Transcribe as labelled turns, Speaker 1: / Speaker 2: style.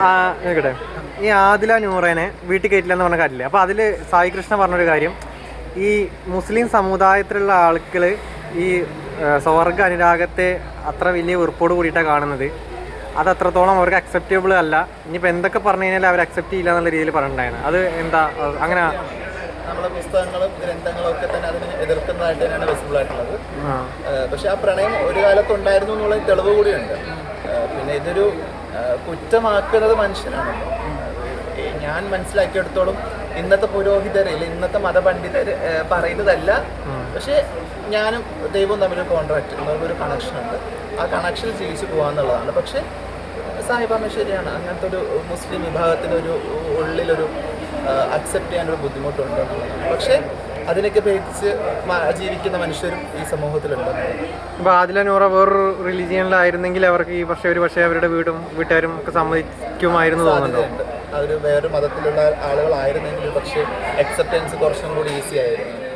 Speaker 1: കേട്ടെ, ഈ ആദില നൂറേനെ വീട്ടിൽ കയറ്റില്ല എന്ന് പറഞ്ഞ കാര്യമില്ലേ? അപ്പോൾ അതിൽ സായി കൃഷ്ണ പറഞ്ഞൊരു കാര്യം, ഈ മുസ്ലിം സമുദായത്തിലുള്ള ആളുകൾ ഈ സ്വർഗ അനുരാഗത്തെ അത്ര വലിയ വെറുപ്പോട് കൂടിയിട്ടാണ് കാണുന്നത്. അത് അത്രത്തോളം അവർക്ക് അക്സെപ്റ്റബിൾ അല്ല. ഇനിയിപ്പോൾ എന്തൊക്കെ പറഞ്ഞു കഴിഞ്ഞാൽ അവർ അക്സെപ്റ്റ് ചെയ്യില്ല എന്നുള്ള രീതിയിൽ പറഞ്ഞിട്ടുണ്ടായിരുന്നു. അത് എന്താ അങ്ങനെ?
Speaker 2: നമ്മുടെ പുസ്തകങ്ങളും ഗ്രന്ഥങ്ങളും ഒക്കെ തന്നെ അതിനെ എതിർക്കുന്നതായിട്ട് തന്നെയാണ് വിസിബിൾ ആയിട്ടുള്ളത്. പക്ഷെ ആ പ്രണയം ഒരു കാലത്ത് ഉണ്ടായിരുന്നു എന്നുള്ള തെളിവ് കൂടിയുണ്ട്. പിന്നെ ഇതൊരു കുറ്റമാക്കുന്നത് മനുഷ്യനാണ്. ഞാൻ മനസ്സിലാക്കിയെടുത്തോളം ഇന്നത്തെ പുരോഹിതരിൽ ഇന്നത്തെ മതപണ്ഡിതർ പറയുന്നതല്ല. പക്ഷെ ഞാനും ദൈവവും തമ്മിലൊരു കോൺട്രാക്ട്, ഒരു കണക്ഷനുണ്ട്. ആ കണക്ഷനിൽ ജീവിച്ചു പോകാന്നുള്ളതാണ്. പക്ഷെ സായി പറഞ്ഞ ശരിയാണ്, അങ്ങനത്തെ ഒരു മുസ്ലിം വിഭാഗത്തിനൊരു ഉള്ളിലൊരു അക്സെപ്റ്റ് ചെയ്യാനൊരു ബുദ്ധിമുട്ടുണ്ട് എന്നുള്ളതാണ്. പക്ഷേ അതിനൊക്കെ പേടിച്ച് ജീവിക്കുന്ന മനുഷ്യരും ഈ സമൂഹത്തിലുണ്ട്.
Speaker 1: ഇപ്പോൾ ആദില നൂറ വേറൊരു റിലീജിയനിലായിരുന്നെങ്കിൽ അവർക്ക് ഈ പക്ഷേ അവരുടെ വീട്ടുകാരും ഒക്കെ സമ്മതിക്കുമായിരുന്നു തോന്നുന്നുണ്ട്.
Speaker 2: അവർ വേറൊരു മതത്തിലുള്ള ആളുകളായിരുന്നെങ്കിൽ പക്ഷേ അക്സെപ്റ്റൻസ് കുറച്ചും കൂടി ഈസി ആയിരുന്നു.